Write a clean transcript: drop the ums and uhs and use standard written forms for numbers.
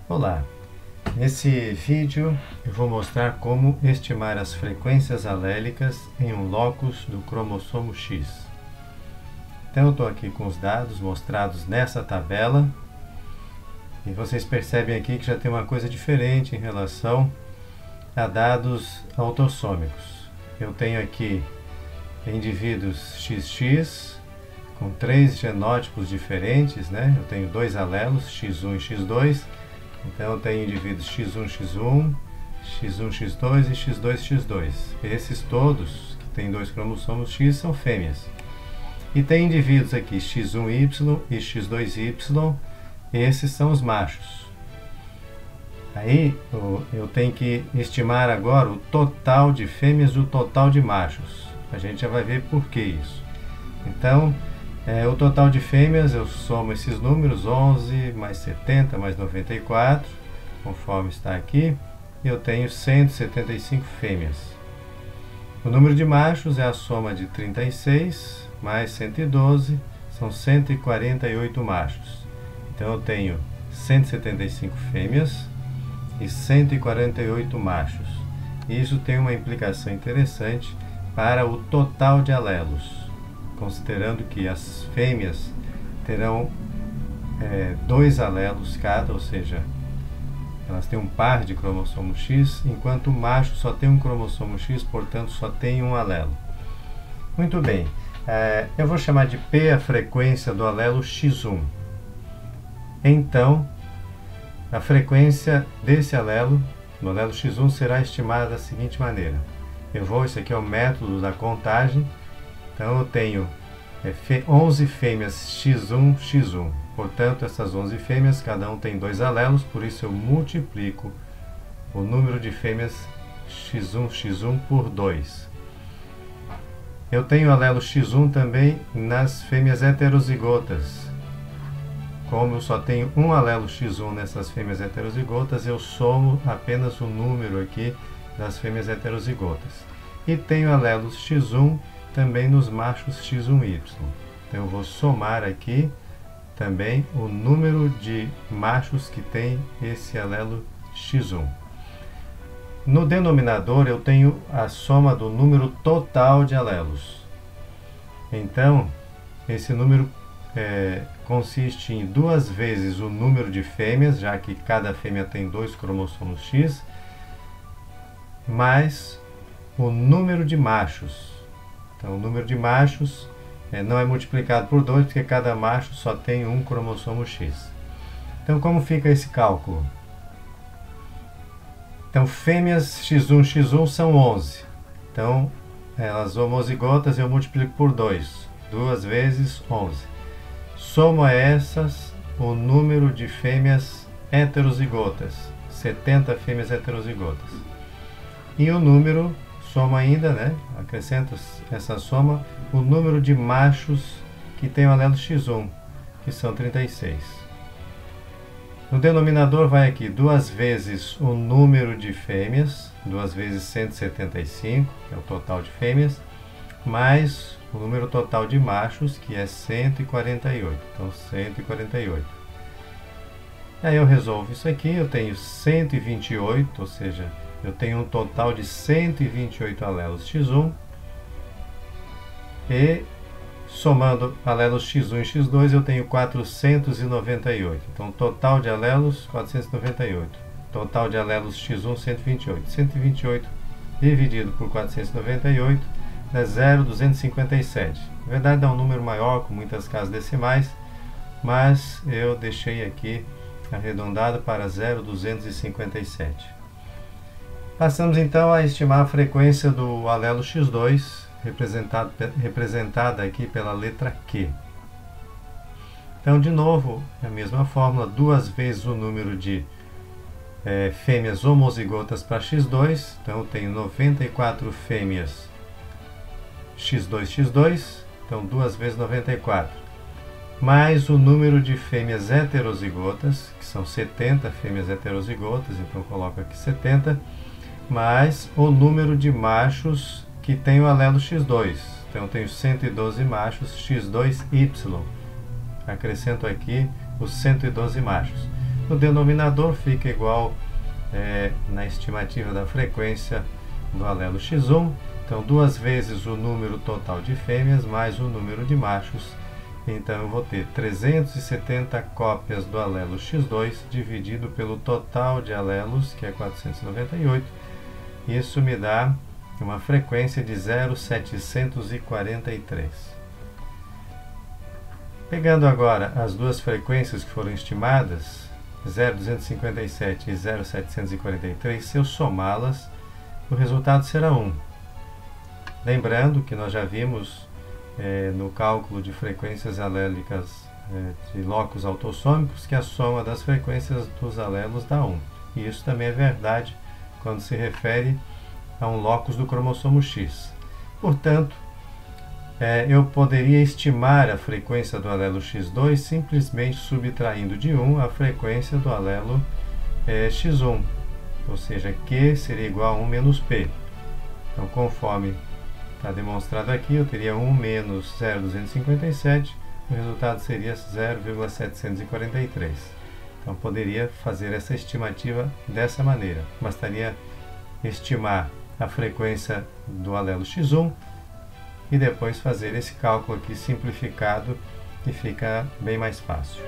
Olá, nesse vídeo eu vou mostrar como estimar as frequências alélicas em um locus do cromossomo X. Então eu estou aqui com os dados mostrados nessa tabela e vocês percebem aqui que já tem uma coisa diferente em relação a dados autossômicos. Eu tenho aqui indivíduos XX com 3 genótipos diferentes, né? Eu tenho 2 alelos, X1 e X2. Então eu tenho indivíduos X1, X1, X1, X2 e X2, X2. Esses todos que têm 2 cromossomos X são fêmeas. E tem indivíduos aqui X1Y e X2Y, esses são os machos. Aí eu tenho que estimar agora o total de fêmeas e o total de machos. A gente já vai ver por que isso. Então, o total de fêmeas, eu somo esses números, 11 mais 70 mais 94, conforme está aqui, e eu tenho 175 fêmeas. O número de machos é a soma de 36 mais 112, são 148 machos. Então eu tenho 175 fêmeas e 148 machos. Isso tem uma implicação interessante para o total de alelos, considerando que as fêmeas terão 2 alelos cada, ou seja, elas têm um par de cromossomo X, enquanto o macho só tem um cromossomo X, portanto só tem um alelo. Muito bem, eu vou chamar de P a frequência do alelo X1. Então, a frequência desse alelo, no alelo X1, será estimada da seguinte maneira. Esse aqui é o método da contagem. Então eu tenho 11 fêmeas X1, X1. Portanto, essas 11 fêmeas, cada um tem 2 alelos, por isso eu multiplico o número de fêmeas X1, X1 por 2. Eu tenho o alelo X1 também nas fêmeas heterozigotas. Como eu só tenho um alelo X1 nessas fêmeas heterozigotas, eu somo apenas o número aqui das fêmeas heterozigotas. E tenho alelos X1 também nos machos X1Y. Então eu vou somar aqui também o número de machos que tem esse alelo X1. No denominador eu tenho a soma do número total de alelos. Então esse número consiste em 2 vezes o número de fêmeas, já que cada fêmea tem 2 cromossomos X, mais o número de machos. Então, o número de machos não é multiplicado por 2, porque cada macho só tem um cromossomo X. Então, como fica esse cálculo? Então, fêmeas X1, X1 são 11. Então, elas homozigotas eu multiplico por 2. 2 vezes 11. Somo a essas o número de fêmeas heterozigotas. 70 fêmeas heterozigotas. E o número... soma ainda, acrescento essa soma, o número de machos que tem o alelo X1, que são 36. No denominador vai aqui 2 vezes o número de fêmeas, 2 vezes 175, que é o total de fêmeas, mais o número total de machos, que é 148. Então, 148. Aí eu resolvo isso aqui, eu tenho 128, ou seja, eu tenho um total de 128 alelos X1 e somando alelos X1 e X2 eu tenho 498. Então total de alelos 498. Total de alelos X1 128. 128 dividido por 498 dá 0,257. Na verdade dá um número maior com muitas casas decimais, mas eu deixei aqui arredondado para 0,257. Passamos então a estimar a frequência do alelo X2, representada aqui pela letra Q. Então, de novo, a mesma fórmula, 2 vezes o número de fêmeas homozigotas para X2. Então, eu tenho 94 fêmeas X2, X2. Então, 2 vezes 94. Mais o número de fêmeas heterozigotas, que são 70 fêmeas heterozigotas. Então, eu coloco aqui 70. Mais o número de machos que tem o alelo X2. Então eu tenho 112 machos X2Y. Acrescento aqui os 112 machos. No denominador fica igual na estimativa da frequência do alelo X1, então 2 vezes o número total de fêmeas mais o número de machos. Então eu vou ter 370 cópias do alelo X2 dividido pelo total de alelos, que é 498. Isso me dá uma frequência de 0,743. Pegando agora as duas frequências que foram estimadas, 0,257 e 0,743, se eu somá-las, o resultado será 1. Lembrando que nós já vimos no cálculo de frequências alélicas de locos autossômicos que a soma das frequências dos alelos dá 1. E isso também é verdade quando se refere a um locus do cromossomo X. Portanto, eu poderia estimar a frequência do alelo X2 simplesmente subtraindo de 1 a frequência do alelo X1, ou seja, Q seria igual a 1 menos P. Então, conforme está demonstrado aqui, eu teria 1 menos 0,257, o resultado seria 0,743. Então, poderia fazer essa estimativa dessa maneira. Bastaria estimar a frequência do alelo X1 e depois fazer esse cálculo aqui simplificado, que fica bem mais fácil.